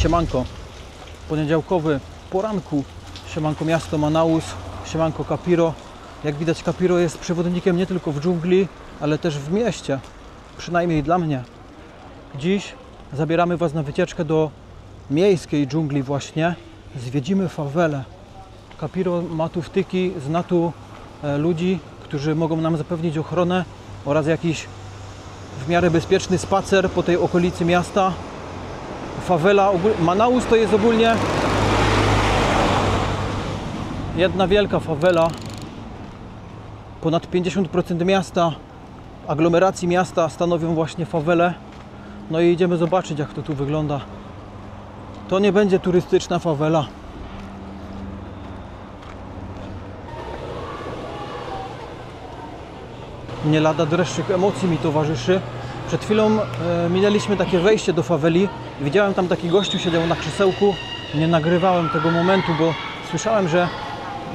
Siemanko. Poniedziałkowy poranku. Siemanko miasto Manaus. Siemanko Capiro. Jak widać, Capiro jest przewodnikiem nie tylko w dżungli, ale też w mieście. Przynajmniej dla mnie. Dziś zabieramy Was na wycieczkę do miejskiej dżungli właśnie. Zwiedzimy fawelę. Capiro ma tu wtyki, zna tu ludzi, którzy mogą nam zapewnić ochronę oraz jakiś w miarę bezpieczny spacer po tej okolicy miasta. Fawela, Manaus to jest ogólnie jedna wielka fawela. Ponad 50% miasta, aglomeracji miasta stanowią właśnie fawele. No i idziemy zobaczyć, jak to tu wygląda. To nie będzie turystyczna fawela. Nie lada dreszczyk emocji mi towarzyszy. Przed chwilą minęliśmy takie wejście do faweli. Widziałem tam taki gościu, siedział na krzesełku. Nie nagrywałem tego momentu, bo słyszałem, że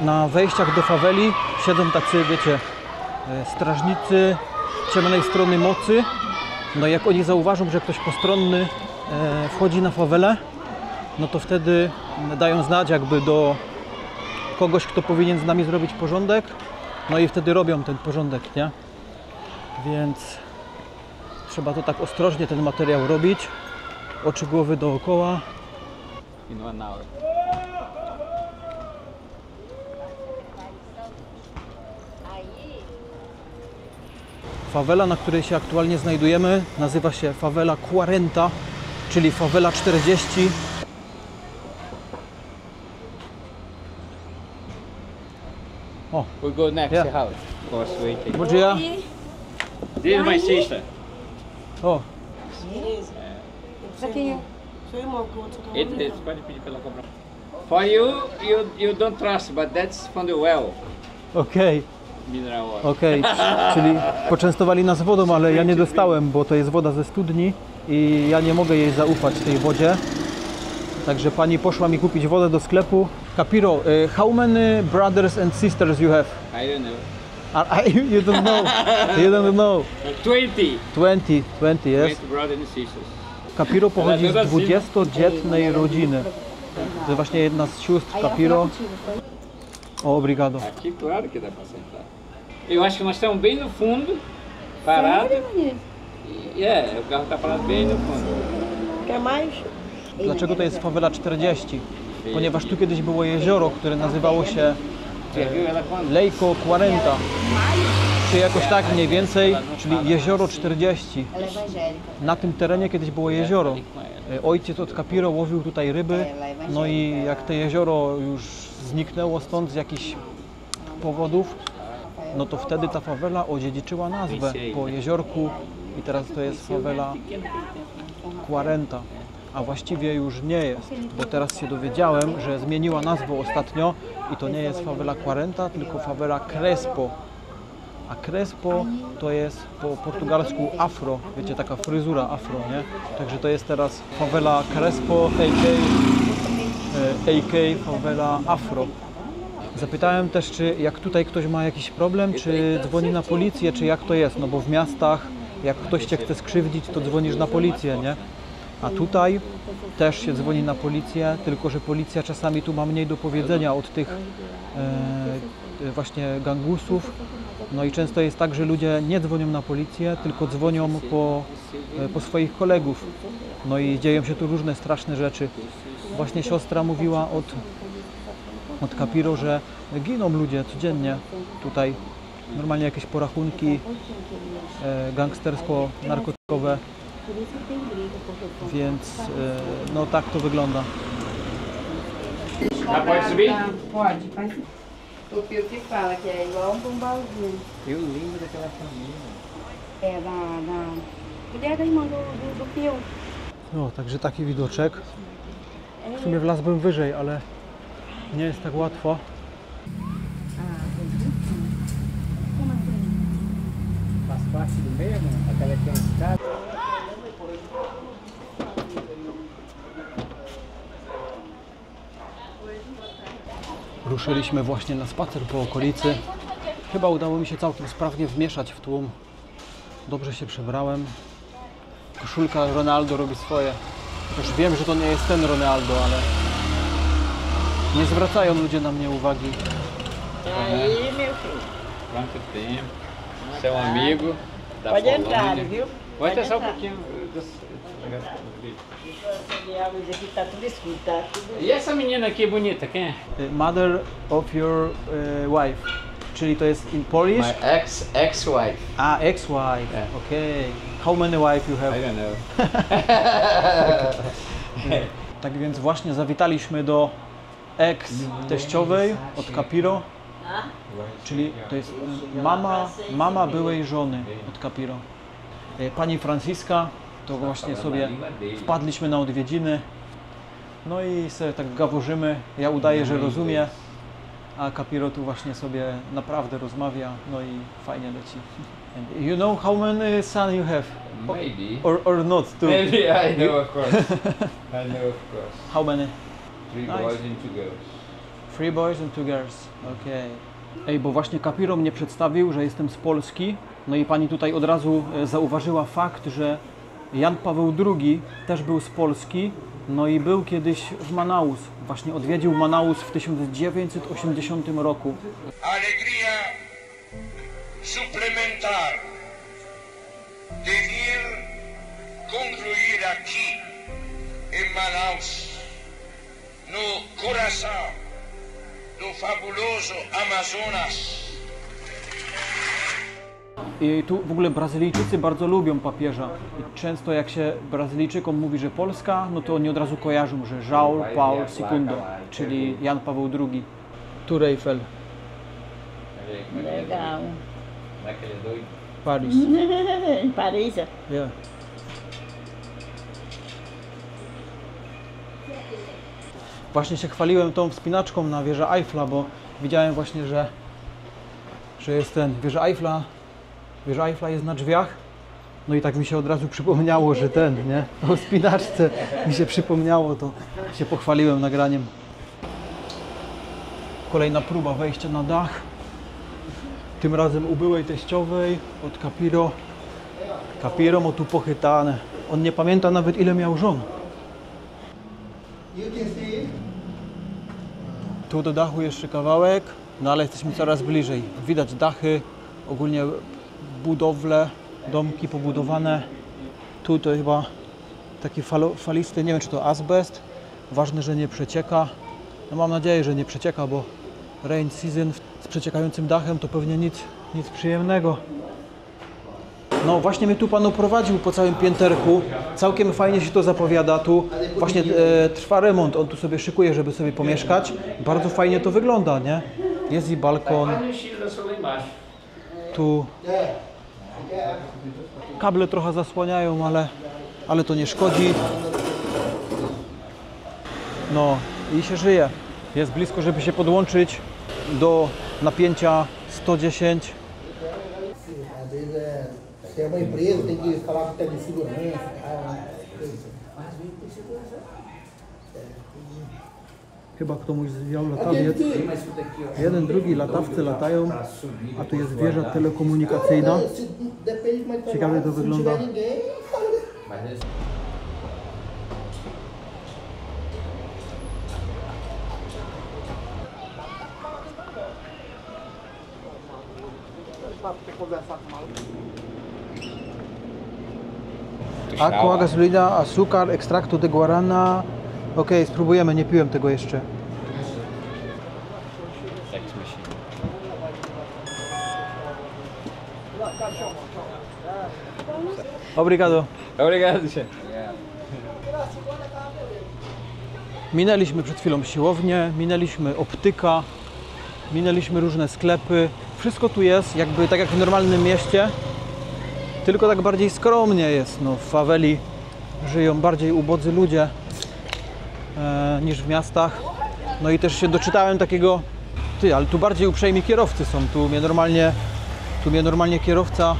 na wejściach do faweli siedzą tacy, wiecie, strażnicy ciemnej strony mocy. No i jak oni zauważą, że ktoś postronny wchodzi na fawelę, no to wtedy dają znać jakby do kogoś, kto powinien z nami zrobić porządek. No i wtedy robią ten porządek, nie? Więc trzeba to tak ostrożnie ten materiał robić. Oczy, głowy dookoła. In 1 hour. Fawela, na której się aktualnie znajdujemy, nazywa się Fawela 40, czyli Fawela 40. O, We go next Yeah. house. Of course, waiting. bom dia. This is my sister. O, Pra quem é? It is pode pedir pela compra. For you, you don't trust, but that's from the well, okej, mineral water. okej. Czyli poczęstowali nas wodą, ale ja nie dostałem, bo to jest woda ze studni i ja nie mogę jej zaufać tej wodzie. Także pani poszła mi kupić wodę do sklepu. Capiro, how many brothers and sisters you have? I don't know. You don't know. You don't know. 20. 20, yes. 20 brothers and sisters. Capiro pochodzi z 20-dzietnej rodziny. To jest właśnie jedna z sióstr Capiro. O, obrigado. Aqui, claro que dá pra sentar. Eu acho que nós estamos bem no fundo, parado. O carro tá parado bem no fundo. Quer mais? Dlaczego to jest fawela 40? Ponieważ tu kiedyś było jezioro, które nazywało się Você viu ela quando? Lejko 40. Czy jakoś tak mniej więcej, czyli jezioro 40. Ela é evangélica. Na tym terenie kiedyś było jezioro. Ojciec od Capiro łowił tutaj ryby, no i jak to jezioro już zniknęło stąd z jakichś powodów, no to wtedy ta fawela odziedziczyła nazwę po jeziorku i teraz to jest fawela 40, a właściwie już nie jest, bo teraz się dowiedziałem, że zmieniła nazwę ostatnio i to nie jest fawela 40, tylko fawela Crespo. A Crespo to jest po portugalsku afro, wiecie, taka fryzura afro, nie? Także to jest teraz fawela Crespo, a.k.a. fawela afro. Zapytałem też, czy jak tutaj ktoś ma jakiś problem, czy dzwoni na policję, czy jak to jest, no bo w miastach jak ktoś cię chce skrzywdzić, to dzwonisz na policję, nie? A tutaj też się dzwoni na policję, tylko że policja czasami tu ma mniej do powiedzenia od tych właśnie gangusów. No i często jest tak, że ludzie nie dzwonią na policję, tylko dzwonią po swoich kolegów. No i dzieją się tu różne straszne rzeczy. Właśnie siostra mówiła od Capiro, że giną ludzie codziennie tutaj. Normalnie jakieś porachunki gangstersko-narkotykowe. Więc no tak to wygląda. Já pode subir? Pode, faz. O Pio que fala que é igual um pombalzinho. Eu lembro daquela família. É da mulher da irmã do Pio. No, także taki widoczek. W sumie wlazłbym wyżej, ale nie jest tak łatwo. Faz parte do mesmo? Aquela que tem escada? Ruszyliśmy właśnie na spacer po okolicy. Chyba udało mi się całkiem sprawnie wmieszać w tłum. Dobrze się przebrałem. Koszulka Ronaldo robi swoje. Już wiem, że to nie jest ten Ronaldo, ale nie zwracają ludzie na mnie uwagi. Aí, meu filho. Quanto tempo. Seu amigo da Pode entrar, Polônia. viu? Pode ter só um entrar. pouquinho. A luz aqui tá tudo escuro, tá tudo... E essa menina aqui bonita, quem é? Mother of your wife. Czyli to jest in Polish? My ex-wife. A, ex-wife. Yeah. Okay. How many wife you have? I don't know. Tak więc właśnie zawitaliśmy do ex-teściowej od Capiro. Czyli to jest mama byłej żony od Capiro. Pani Franciska, to właśnie sobie wpadliśmy na odwiedziny. No i sobie tak gaworzymy. Ja udaję, że rozumiem, a Capiro tu właśnie sobie naprawdę rozmawia. No i fajnie leci. And you know how many sons you have? Maybe. Or not too? Maybe, I know of course. I know of course. How many? 3 Nice. boys and 2 girls. 3 boys and 2 girls. Okej. Ej, bo właśnie Capiro mnie przedstawił, że jestem z Polski. No i pani tutaj od razu zauważyła fakt, że Jan Paweł II też był z Polski. No i był kiedyś w Manaus. Właśnie odwiedził Manaus w 1980 roku. Alegría suplementar de vir concluir aquí en Manaus, no coração do fabuloso Amazonas. I tu w ogóle Brazylijczycy bardzo lubią papieża. I często jak się Brazylijczykom mówi, że Polska, no to oni od razu kojarzą, że João Paulo II, czyli Jan Paweł II. Tour Eiffel, Legal. Daquele doido. Paris. Em Paris, ó. Yeah. Właśnie się chwaliłem tą wspinaczką na wieżę Eiffla, bo widziałem właśnie, że jest wieża Eiffla jest na drzwiach. No i tak mi się od razu przypomniało, że nie? O wspinaczce mi się przypomniało, to się pochwaliłem nagraniem. Kolejna próba wejścia na dach. Tym razem u byłej teściowej od Capiro. Capiro ma tu pochytane. On nie pamięta nawet, ile miał żon. Tu do dachu jeszcze kawałek, no ale jesteśmy coraz bliżej. Widać dachy, ogólnie budowle, domki pobudowane. Tu to chyba taki falisty, nie wiem czy to azbest. Ważne, że nie przecieka. No mam nadzieję, że nie przecieka, bo rain season z przeciekającym dachem to pewnie nic przyjemnego. No właśnie mnie tu Pan oprowadził po całym pięterku. Całkiem fajnie się to zapowiada. Tu właśnie trwa remont. On tu sobie szykuje, żeby sobie pomieszkać. Bardzo fajnie to wygląda, nie? Jest i balkon. Tu kable trochę zasłaniają, ale to nie szkodzi. No i się żyje. Jest blisko, żeby się podłączyć do napięcia 110. Se é uma empresa, tem que falar com o técnico de segurança. Chyba komuś zwiał latawiec. Jeden, drugi latawcy latają, a tu jest wieża telekomunikacyjna. Ciekawie to wygląda. Aqua, gasolina, azúcar, ekstraktu de guarana. Okej, spróbujemy, nie piłem tego jeszcze. Sex machine. Obrigado. Obrigado, chefe. Minęliśmy przed chwilą siłownię, minęliśmy optyka, minęliśmy różne sklepy. Wszystko tu jest, jakby tak jak w normalnym mieście, tylko tak bardziej skromnie jest. No, w faweli żyją bardziej ubodzy ludzie niż w miastach. No i też się doczytałem takiego, ale tu bardziej uprzejmi kierowcy są. Tu mnie normalnie kierowca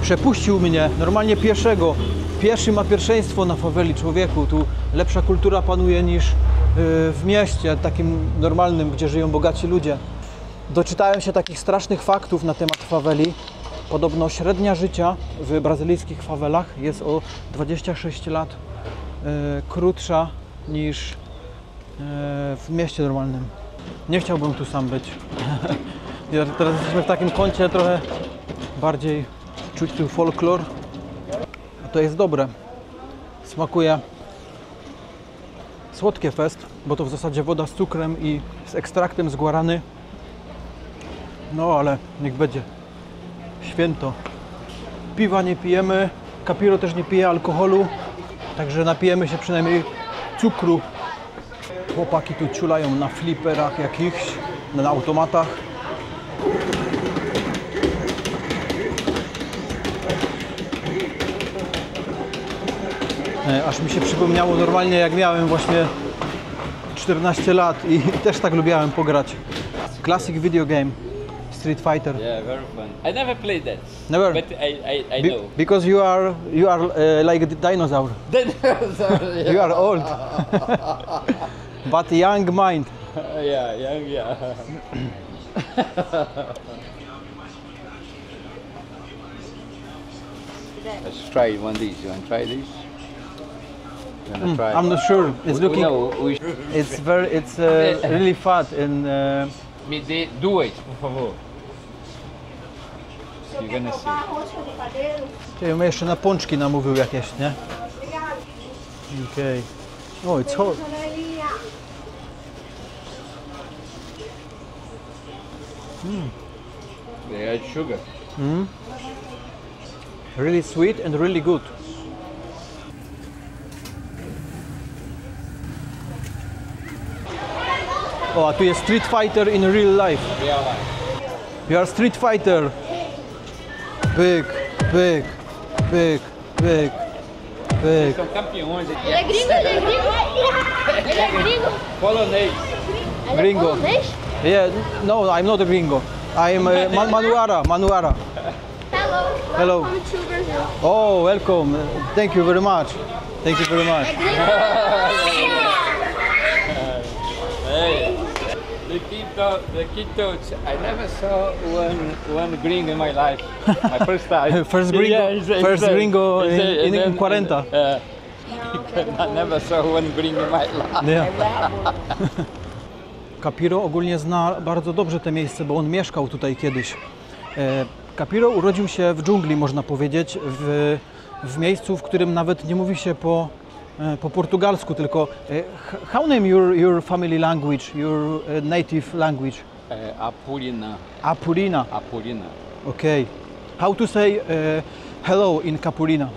przepuścił mnie, normalnie pieszego. Pieszy ma pierwszeństwo na faweli, człowieku. Tu lepsza kultura panuje niż w mieście takim normalnym, gdzie żyją bogaci ludzie. Doczytałem się takich strasznych faktów na temat faweli. Podobno średnia życia w brazylijskich fawelach jest o 26 lat krótsza niż w mieście normalnym. Nie chciałbym tu sam być. Teraz jesteśmy w takim kącie trochę bardziej czuć tu folklor. A to jest dobre. Smakuje słodkie fest, bo to w zasadzie woda z cukrem i z ekstraktem z guarany. No ale niech będzie. Święto. Piwa nie pijemy, Capiro też nie pije alkoholu, także napijemy się przynajmniej cukru. Chłopaki tu ciulają na fliperach jakichś, na automatach. Aż mi się przypomniało normalnie jak miałem właśnie 14 lat i też tak lubiałem pograć. Classic video game. Street Fighter. Yeah, very fun. I never played that. Never? But I know. Because you are like a dinosaur. You are old. But young mind. Yeah, yeah. Let's try one of these. You want to try these? You wanna try? I'm not sure. It's looking. No, It's really fat and. Me dê duas, por favor. You're gonna see. Ja bym jeszcze na pączki namówił jakieś, nie? Okej. Oh, it's hot. They add sugar. Really sweet and really good. O, a tu jest Street Fighter in real life. Real life. You are Street Fighter. Big, big, big, big, big. São campeões aqui. Ele é gringo, ele é gringo. Ele é gringo. Polonês. Ele é Gringo. polonês? Yeah, no, I'm not a gringo. I'm Manuara. Hello. Hello. Welcome to Brazil. Oh, welcome. Thank you very much. Thank you very much. É gringo. Hey, the Quito. I never saw one gringo in my life. My first time. First gringo, Yeah, it's first gringo it's in and then- 40. I never saw one gringo in my life. Nie. Capiro ogólnie zna bardzo dobrze te miejsce, bo on mieszkał tutaj kiedyś. Capiro urodził się w dżungli, można powiedzieć, w miejscu, w którym nawet nie mówi się po portugalsku, tylko how name your family language, your native language? Apurina. Apurina. Apurina. Okay. How to say hello in Capurina?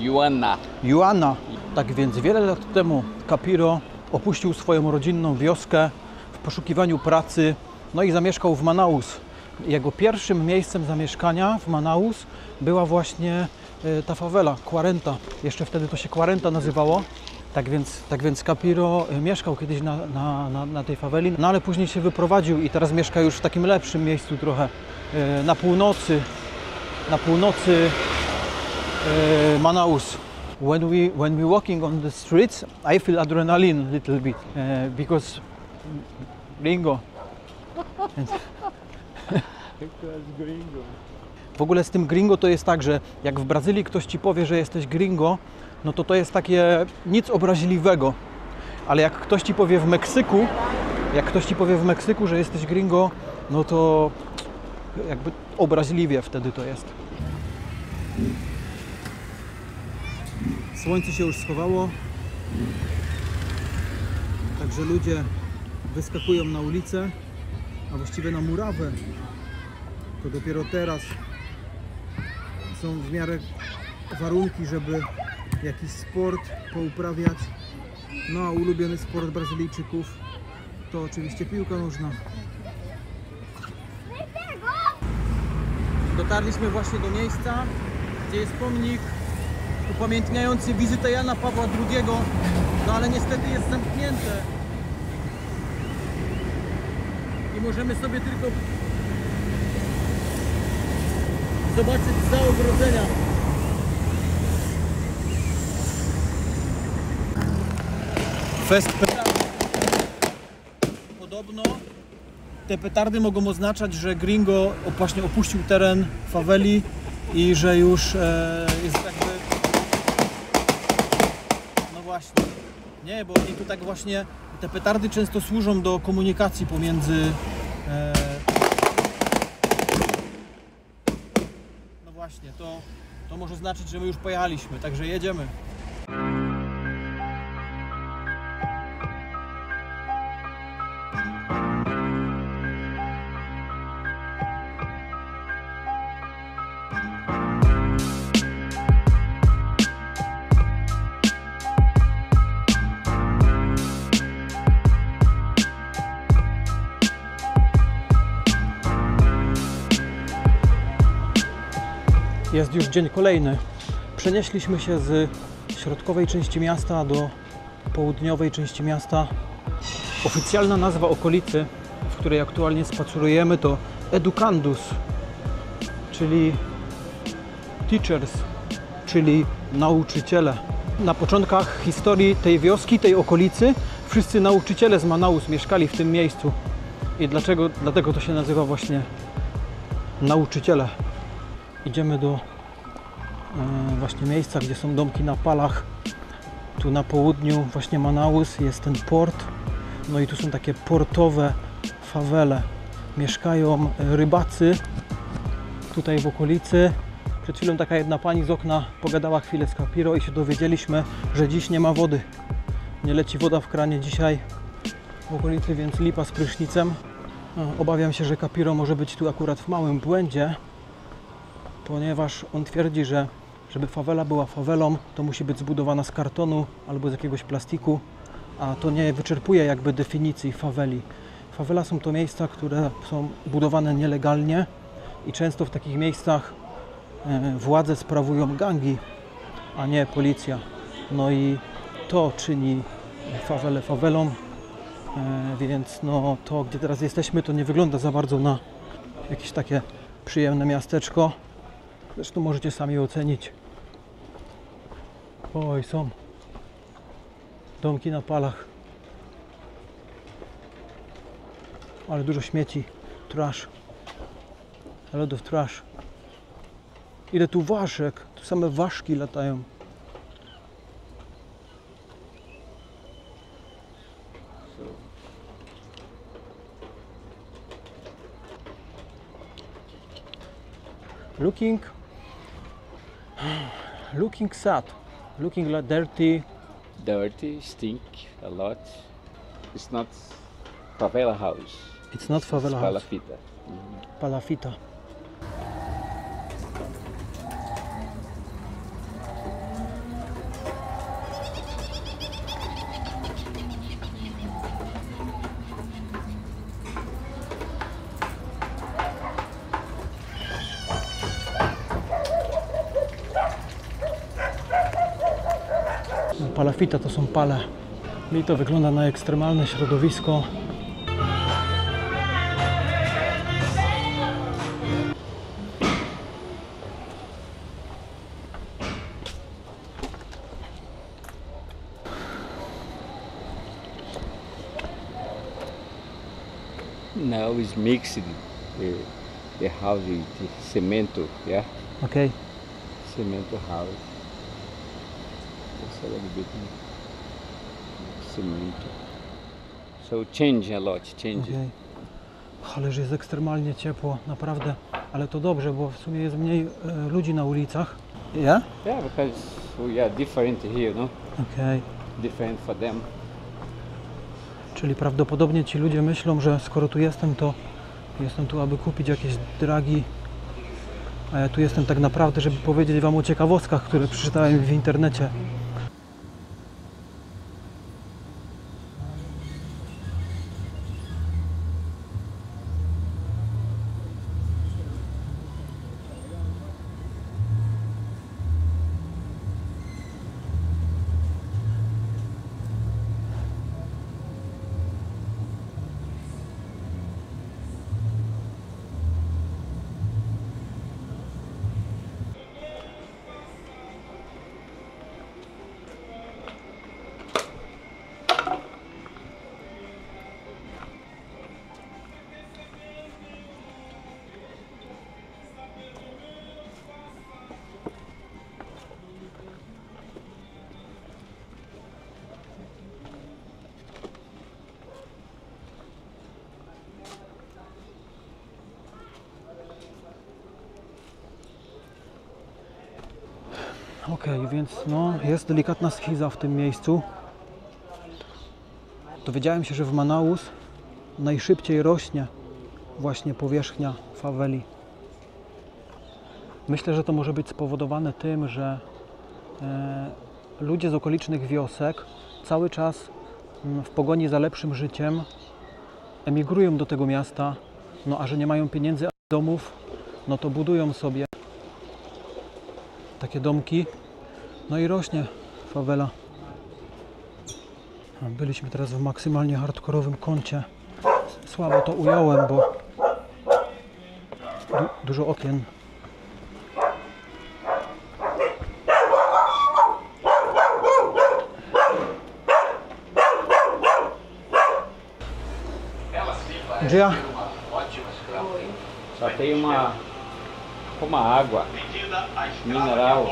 Ioana. Joanna. Tak więc wiele lat temu Capiro opuścił swoją rodzinną wioskę w poszukiwaniu pracy, no i zamieszkał w Manaus. Jego pierwszym miejscem zamieszkania w Manaus była właśnie ta fawela, Quarenta. Jeszcze wtedy to się Quarenta nazywało. Tak więc Capiro mieszkał kiedyś na tej faweli, no ale później się wyprowadził i teraz mieszka już w takim lepszym miejscu trochę, na północy Manaus. When we walking on the streets, I feel adrenaline a little bit because gringo. W ogóle z tym gringo to jest tak, że jak w Brazylii ktoś ci powie, że jesteś gringo, no to jest takie nic obraźliwego. Ale jak ktoś ci powie w Meksyku, że jesteś gringo, no to jakby obraźliwie wtedy to jest. Słońce się już schowało, także ludzie wyskakują na ulicę, a właściwie na murawę. To dopiero teraz są w miarę warunki, żeby jakiś sport pouprawiać. No a ulubiony sport Brazylijczyków to oczywiście piłka nożna. Dotarliśmy właśnie do miejsca, gdzie jest pomnik upamiętniający wizytę Jana Pawła II, no ale niestety jest zamknięte. I możemy sobie tylko zobaczyć za ogrodzenia. Fest podobno te petardy mogą oznaczać, że gringo właśnie opuścił teren faweli i że już jest jakby... No właśnie. Nie, bo oni tu tak właśnie... Te petardy często służą do komunikacji pomiędzy... No właśnie, to może znaczyć, że my już pojechaliśmy, także jedziemy. Jest już dzień kolejny. Przenieśliśmy się z środkowej części miasta do południowej części miasta. Oficjalna nazwa okolicy, w której aktualnie spacerujemy, to Educandus, czyli teachers, czyli nauczyciele. Na początkach historii tej wioski, tej okolicy, wszyscy nauczyciele z Manaus mieszkali w tym miejscu. I dlatego to się nazywa właśnie nauczyciele. Idziemy do właśnie miejsca, gdzie są domki na palach. Tu na południu właśnie Manaus jest ten port. No i tu są takie portowe fawele. Mieszkają rybacy tutaj w okolicy. Przed chwilą taka jedna pani z okna pogadała chwilę z Capiro i się dowiedzieliśmy, że dziś nie ma wody. Nie leci woda w kranie dzisiaj w okolicy, więc lipa z prysznicem. Obawiam się, że Capiro może być tu akurat w małym błędzie, ponieważ on twierdzi, że żeby fawela była fawelą, to musi być zbudowana z kartonu albo z jakiegoś plastiku, a to nie wyczerpuje jakby definicji faweli. Fawela są to miejsca, które są budowane nielegalnie i często w takich miejscach władze sprawują gangi, a nie policja. No i to czyni fawelę fawelą, więc no to, gdzie teraz jesteśmy, to nie wygląda za bardzo na jakieś takie przyjemne miasteczko. Zresztą możecie sami ocenić. Oj, są domki na palach. Ale dużo śmieci. Trash. A lot of trash. Ile tu ważek. Tu same ważki latają. Looking sad, looking like dirty. Dirty, stink a lot. It's not favela house. It's not favela It's house. palafita. Palafita. Palafita to są pale. I to wygląda na ekstremalne środowisko. Now it's mixed the house with cemento, yeah? Okay. Cemento house. It's a little bit cemento. So change a lot, change. Okay. Ale że jest ekstremalnie ciepło, naprawdę. Ale to dobrze, bo w sumie jest mniej ludzi na ulicach. Yeah? Yeah, because we are different here, no? Okay. Different for them. Czyli prawdopodobnie ci ludzie myślą, że skoro tu jestem, to jestem tu, aby kupić jakieś dragi. A ja tu jestem tak naprawdę, żeby powiedzieć wam o ciekawostkach, które przeczytałem w internecie. Okej, więc no, jest delikatna schiza w tym miejscu. Dowiedziałem się, że w Manaus najszybciej rośnie właśnie powierzchnia faweli. Myślę, że to może być spowodowane tym, że ludzie z okolicznych wiosek cały czas w pogoni za lepszym życiem emigrują do tego miasta, no a że nie mają pieniędzy ani domów, no to budują sobie takie domki, no i rośnie fawela. Byliśmy teraz w maksymalnie hardkorowym kącie. Słabo to ująłem, bo dużo okien. Dia. Só tem uma água mineral.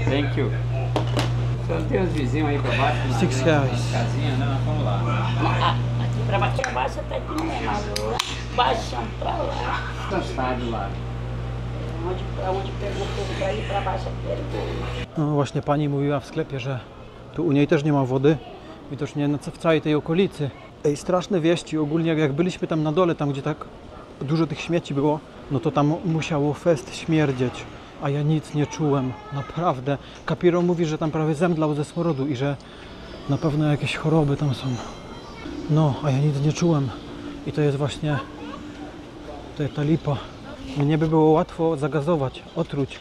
Thank you. Você não tem uns vizinhos aí pra baixo? Não? 6 reais. Casinha, né? Nós vamos lá. Aqui pra baixo até aqui mesmo, baixão pra lá. Cansado lá. Onde pegou fogo pra ir pra baixo é perigoso. No właśnie pani mówiła w sklepie, że tu u niej też nie ma wody. Widocznie w całej tej okolicy. Ej, straszne wieści. Ogólnie jak byliśmy tam na dole, tam gdzie tak dużo tych śmieci było, no to tam musiało fest śmierdzieć. A ja nic nie czułem. Naprawdę. Capiro mówi, że tam prawie zemdlał ze smrodu i że na pewno jakieś choroby tam są. No, a ja nic nie czułem. I to jest właśnie ta lipa. Mnie by było łatwo zagazować, otruć.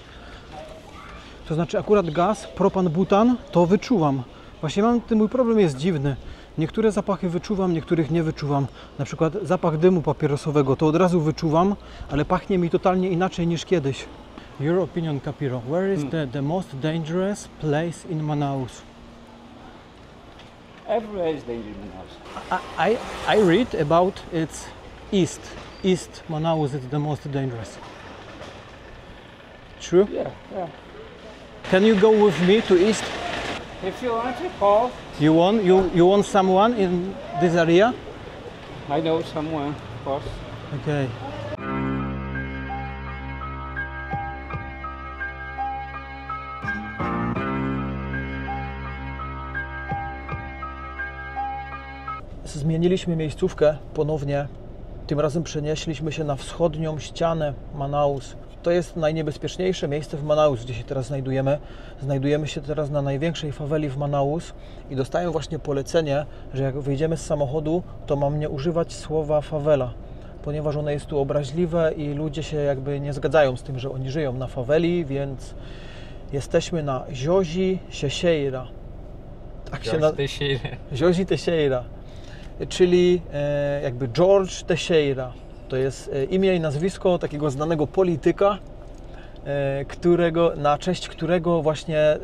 To znaczy akurat gaz, propan, butan, to wyczuwam. Właśnie ten mój problem jest dziwny. Niektóre zapachy wyczuwam, niektórych nie wyczuwam. Na przykład zapach dymu papierosowego to od razu wyczuwam, ale pachnie mi totalnie inaczej niż kiedyś. Your opinion, Capiro, where is the most dangerous place in Manaus? Everywhere is dangerous in Manaus. I read about its east Manaus is the most dangerous. True? Yeah. Can you go with me to east? If you want to call, You want someone in this area? I know someone, of course. Okay. Zmieniliśmy miejscówkę ponownie. Tym razem przenieśliśmy się na wschodnią ścianę Manaus. To jest najniebezpieczniejsze miejsce w Manaus, gdzie się teraz znajdujemy. Znajdujemy się teraz na największej faweli w Manaus i dostałem właśnie polecenie, że jak wyjdziemy z samochodu, to mam nie używać słowa fawela, ponieważ one jest tu obraźliwe i ludzie się jakby nie zgadzają z tym, że oni żyją na faweli, więc jesteśmy na Josi Teixeira. Tak się nazywa. Josi Teixeira, czyli jakby George Teixeira. To jest imię i nazwisko takiego znanego polityka, na cześć którego właśnie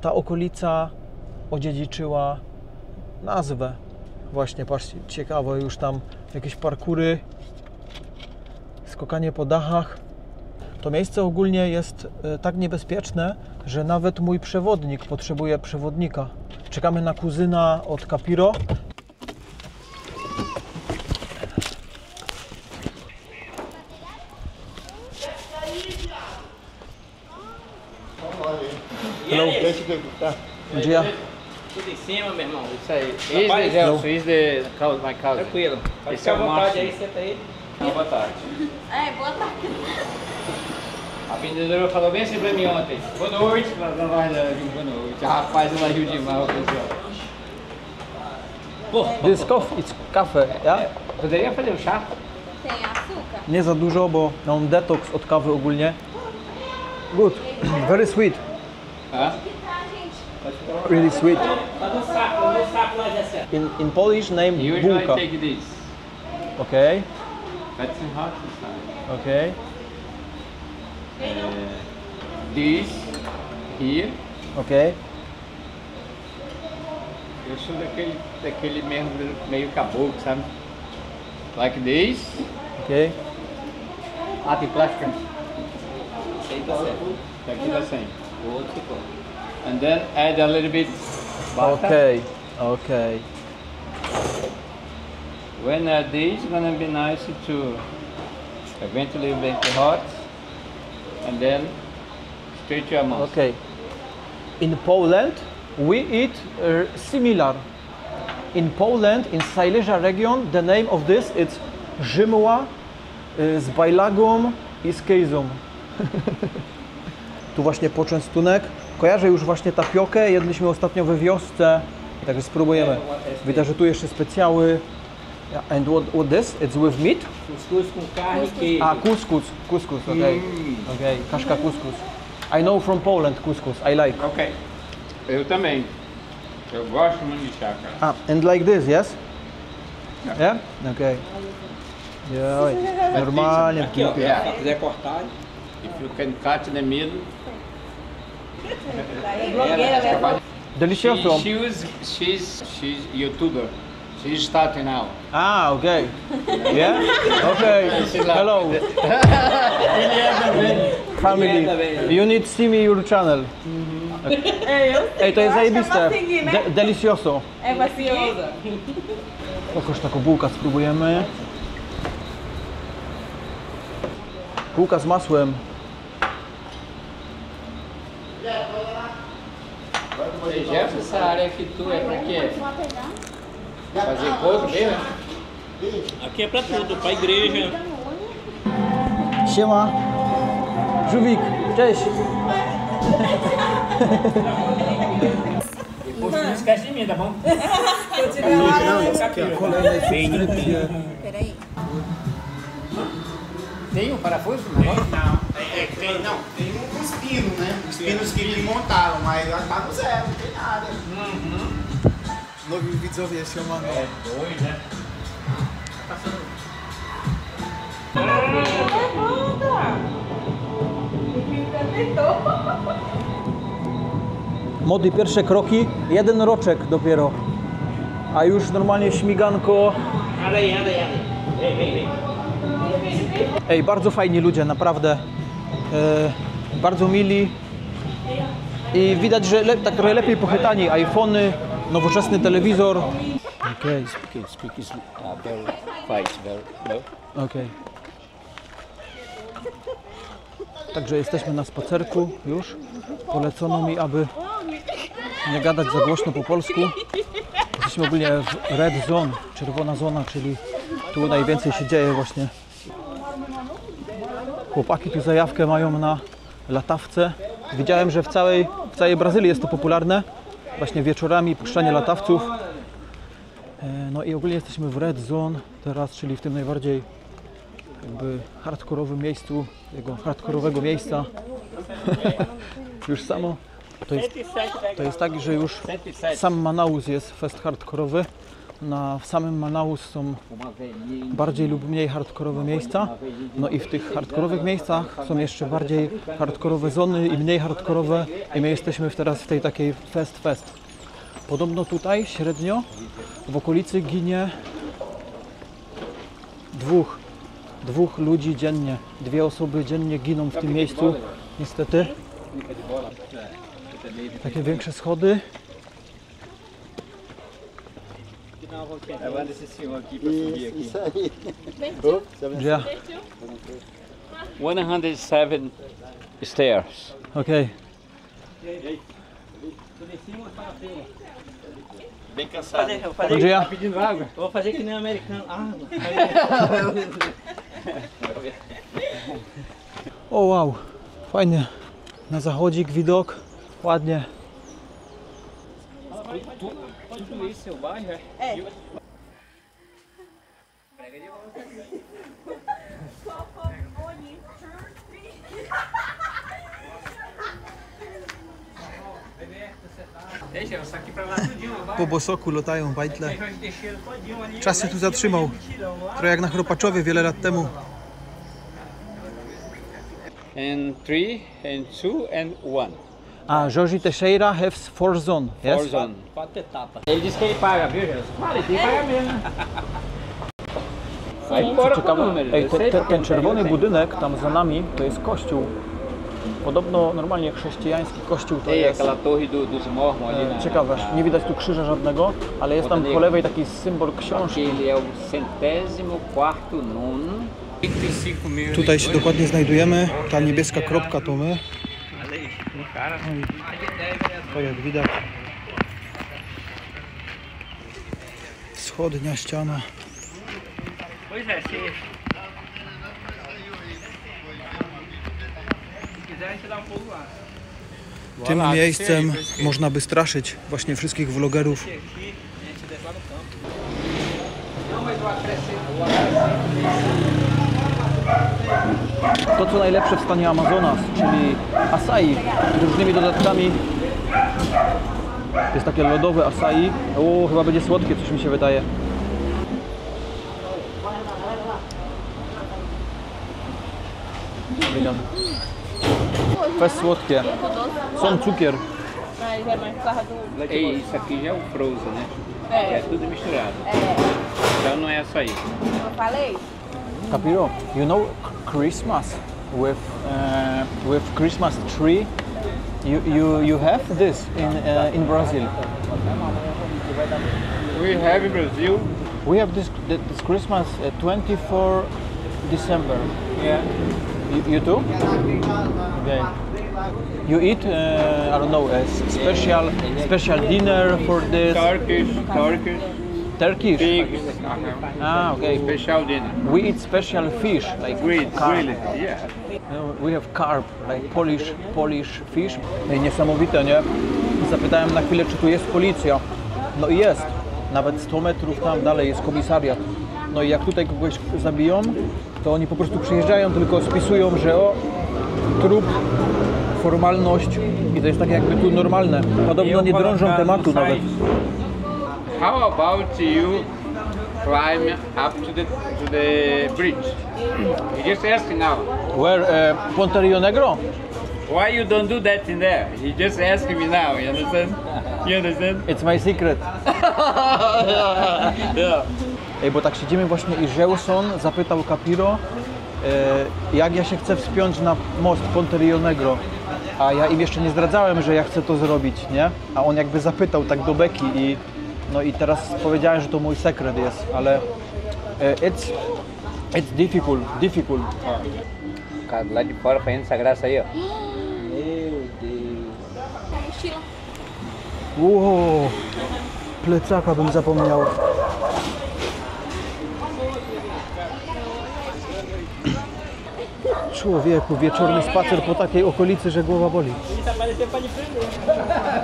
ta okolica odziedziczyła nazwę. Właśnie, patrzcie, ciekawe, już tam jakieś parkury, skokanie po dachach. To miejsce ogólnie jest tak niebezpieczne, że nawet mój przewodnik potrzebuje przewodnika. Czekamy na kuzyna od Capiro. Bom dia. Tudo em cima, meu irmão. Isso aí. Isso, Gelson, isso de my causa. Tranquilo. Fica à vontade aí, senta aí. Boa tarde. Boa tarde. A vendedora falou bem assim pra mim ontem. Boa noite. Boa noite. Rapaz, ela riu demais, pessoal. This coffee, it's kafe, ja? Poderia fazer um chá? Tem açúcar? Nie za dużo, bo mam detoks od kawy ogólnie. Good, very sweet, Hã? really sweet. No saco lá já certo. In Polish name Usually bułka. I take this. Okay, That's in hot inside. okay, This here. okay. Eu sou daquele mesmo meio caboclo, sabe? Like this. Okay. Ah, tem plástico? Esse aí tá certo. Esse aqui tá sem. O outro ficou. And then add a little bit butter. Okay, okay. When this gonna be nice to eventually make it hot. And then straight to your mouth. Okay. In Poland, we eat similar. In Poland, in Silesia region, the name of this is żymła z bajlagą i z kejzą. Tu właśnie poczęstunek. Kojarzę już właśnie tapiokę, jedliśmy ostatnio we wiosce, także spróbujemy. Widzę, że tu jeszcze specjały. And what this? It's with meat? Cuscuz com carne e queijo. Ah, couscous, okay. Okay, kaszka couscous. I know from Poland couscous, I like. Ok. Eu também. Eu gosto muito de chácara. Ah, and like this, yes? Yeah? Okay. Yeah, normalnie. Aqui, ó. Se quiser cortar, if you can cut in the middle. Delicioso. She's YouTuber. She's starting now. Ah, okay. Yeah? Okay. Hello. Family. You need to see me your channel. Ej, to jest zajebiste. Delicioso. É maciosa. Jakoś taką bułkę spróbujemy. Bułka z masłem. Jefferson, essa área que tu é pra quê? Fazer couro mesmo? Aqui é pra tudo, pra igreja. Siema. Żółwik, cześć. Depois não esquece de mim, tá bom? Kolejne subskrypcje. Peraí. Tem um parafuso? Não? Tem um espino, né? Os pinos que montaram, mas tá no zero, não tem nada. Nowi widzowie siemano. Dois, né? Młody, pierwsze kroki, 1 roczek dopiero. A już normalnie śmiganko. Ej, bardzo fajni ludzie, naprawdę. Bardzo mili. I widać, że tak trochę lepiej pochytani. iPhony, nowoczesny telewizor. Okej, Speak is very quiet, very low. okej. Także jesteśmy na spacerku już. Polecono mi, aby nie gadać za głośno po polsku. Jesteśmy ogólnie w Red Zone, czerwona zona, czyli tu najwięcej się dzieje właśnie. Chłopaki tu zajawkę mają na latawce. Widziałem, że w całej Brazylii jest to popularne. Właśnie wieczorami puszczanie latawców. No i ogólnie jesteśmy w Red Zone teraz, czyli w tym najbardziej jakby hardkorowym miejscu, jego hardkorowego miejsca. Już samo to jest tak, że już sam Manaus jest fest hardkorowy. W samym Manaus są bardziej lub mniej hardkorowe miejsca. No i w tych hardkorowych miejscach są jeszcze bardziej hardkorowe zony i mniej hardkorowe. I my jesteśmy teraz w tej takiej fest. Podobno tutaj średnio w okolicy ginie dwóch ludzi dziennie. 2 osoby dziennie giną w tym miejscu, niestety. Takie większe schody. Gdzie? 107 stairs. Okej. Bem cansado. Gdzie ja? Pedindo água? Eu vou fazer que nem americano. Ah, O wow, fajnie. Na zachodzik widok, ładnie. Tudo isso seu bairro é? Deixa, isso aqui pra lá tudinho, vai. Po bosoku latają bajtle. Deixei ele todinho ali. Czas się tu zatrzymał. Trochę jak na Chropaczowie wiele lat temu. And 3, and 2, and 1. A Jorge Teixeira has 4 zone, yes? 4 zone. 4 etapas. Ele disse que ele paga, viu, Jesus? Fala, ele tem que pagar mesmo. Vai embora com o número. Ej, ten czerwony budynek tam za nami to jest kościół. Podobno normalnie chrześcijański kościół to Tem jest. aquela torre dos Mormon ali na... Ciekawe, nie widać tu krzyża żadnego, ale jest tam po lewej taki symbol książki. Ele é o 104º. Tutaj się dokładnie znajdujemy, ta niebieska kropka to my. To jak widać, wschodnia ściana. Pois é, se quiser a gente dá pulo lá. Tym miejscem można by straszyć właśnie wszystkich vlogerów. Aqui, a gente desce lá no campo. To co najlepsze w stanie Amazonas, czyli acai z różnymi dodatkami. Jest takie lodowe acai. O, chyba będzie słodkie, coś mi się wydaje. Fez słodkie. Są cukier. Mas é mais por causa do... Ei, isso aqui já é o frozen, né? É. É tudo misturado. Então não é açaí. Eu falei? Capiro, you know Christmas with Christmas tree. You have this in Brazil. We have in Brazil. We have this Christmas 24 December. Yeah. You too? Okay. You eat I don't know a special dinner for this Turkish. Pigs. Ah, okay. Special dinner. We eat special fish like carp. Grilled, yeah. We have carp, like Polish fish. I niesamowite, nie? Zapytałem na chwilę, czy tu jest policja. No i jest. Nawet 100 metrów tam dalej jest komisariat. No i jak tutaj kogoś zabiją, to oni po prostu przyjeżdżają, tylko spisują, że o, trup, formalność i to jest tak jakby tu normalne. Podobno nie drążą tematu nawet. How about you climb up to the bridge? He just asked now. Where? Ponte Rio Negro? Why you don't do that in there? He just asked me now. You understand? You understand? It's my secret. Yeah. Ej, bo tak siedzimy właśnie i Gelson zapytał Capiro, jak ja się chcę wspiąć na most Ponte Rio Negro. A ja im jeszcze nie zdradzałem, że ja chcę to zrobić, nie? A on jakby zapytał tak do beki i no i teraz powiedziałem, że to mój sekret jest, ale it's difficult. Lá de fora fazendo essa graça aí, ó. Mochila. Wow, plecaka bym zapomniał. Człowieku, wieczorny spacer po takiej okolicy, że głowa boli.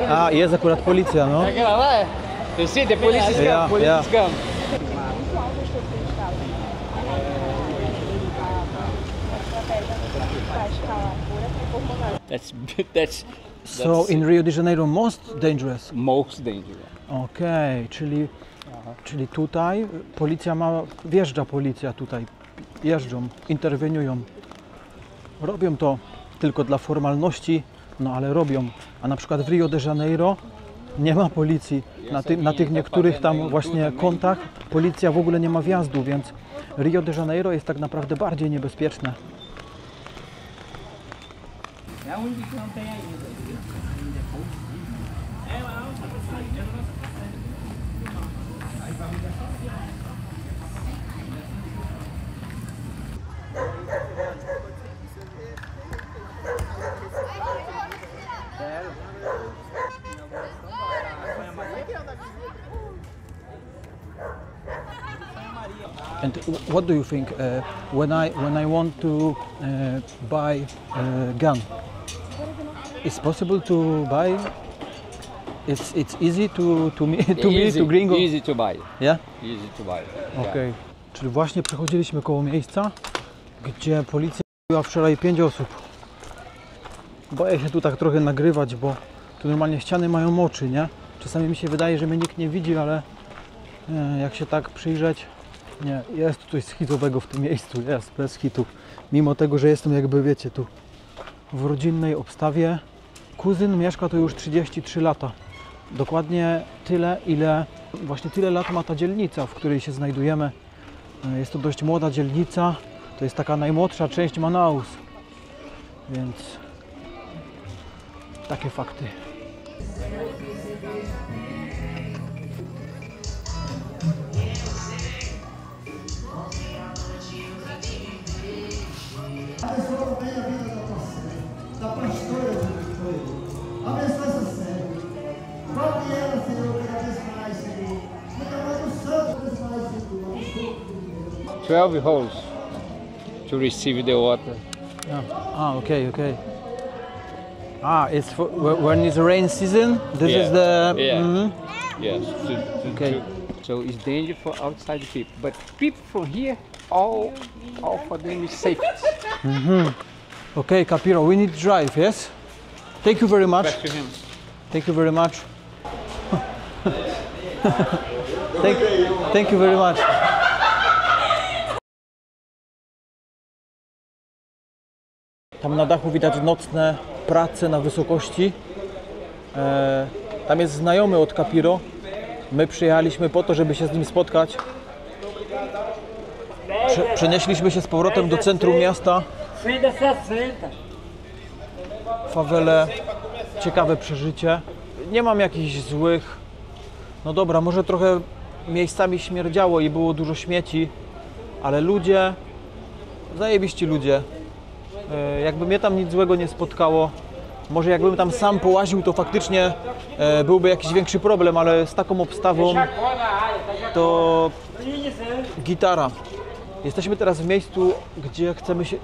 A, jest akurat policja, no. Aquela lá, eu sei, the police is Yeah, coming, yeah. police is coming. That's So in Rio de Janeiro most dangerous. most dangerous. Okej, czyli tutaj policja wjeżdża policja tutaj, jeżdżą, interweniują. Robią to tylko dla formalności, no ale robią. A na przykład w Rio de Janeiro nie ma policji. Na tych niektórych tam właśnie kątach policja w ogóle nie ma wjazdu, więc Rio de Janeiro jest tak naprawdę bardziej niebezpieczne. And what do you think when I want to buy a gun? It's possible to buy. It's easy to me to gringo. Easy to buy. Yeah. Easy to buy. Okej. Czyli właśnie przechodziliśmy koło miejsca, gdzie policja była wczoraj 5 osób. Boję się tu tak trochę nagrywać, bo tu normalnie ściany mają oczy, nie? Czasami mi się wydaje, że mnie nikt nie widzi, ale jak się tak przyjrzeć, nie, jest tu coś schizowego w tym miejscu, jest, bez hitu. Mimo tego, że jestem jakby, wiecie, tu w rodzinnej obstawie. Kuzyn mieszka tu już 33 lata. Dokładnie tyle, właśnie tyle lat ma ta dzielnica, w której się znajdujemy. Jest to dość młoda dzielnica, to jest taka najmłodsza część Manaus, więc takie fakty. 12 holes to receive the water. Okay. It's for when it's rain season. This is the. Yeah. Mhm. Yes. Okay. So it's danger for outside people, but people from here, all for them is safe. Okay, Capiro, we need to drive. Yes. Thank you very much. Back to him. Thank you very much. Thank you very much. Tam na dachu widać nocne prace na wysokości. Tam jest znajomy od Capiro. My przyjechaliśmy po to, żeby się z nim spotkać. Przenieśliśmy się z powrotem do centrum miasta. Fawele, ciekawe przeżycie. Nie mam jakichś złych. No dobra, może trochę miejscami śmierdziało i było dużo śmieci, ale ludzie, zajebiści ludzie. Jakby mnie tam nic złego nie spotkało, może jakbym tam sam połaził, to faktycznie byłby jakiś większy problem, ale z taką obstawą to gitara. Jesteśmy teraz w miejscu, gdzie chcemy się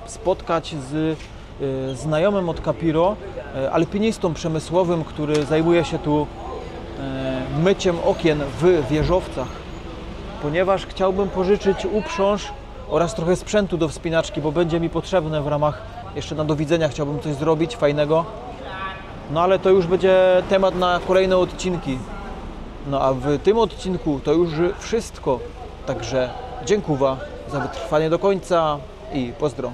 spotkać z znajomym od Capiro, alpinistą przemysłowym, który zajmuje się tu myciem okien w wieżowcach, ponieważ chciałbym pożyczyć uprząż oraz trochę sprzętu do wspinaczki, bo będzie mi potrzebne w ramach, jeszcze na do widzenia chciałbym coś zrobić fajnego. No ale to już będzie temat na kolejne odcinki. No a w tym odcinku to już wszystko. Także dziękuję za wytrwanie do końca i pozdro.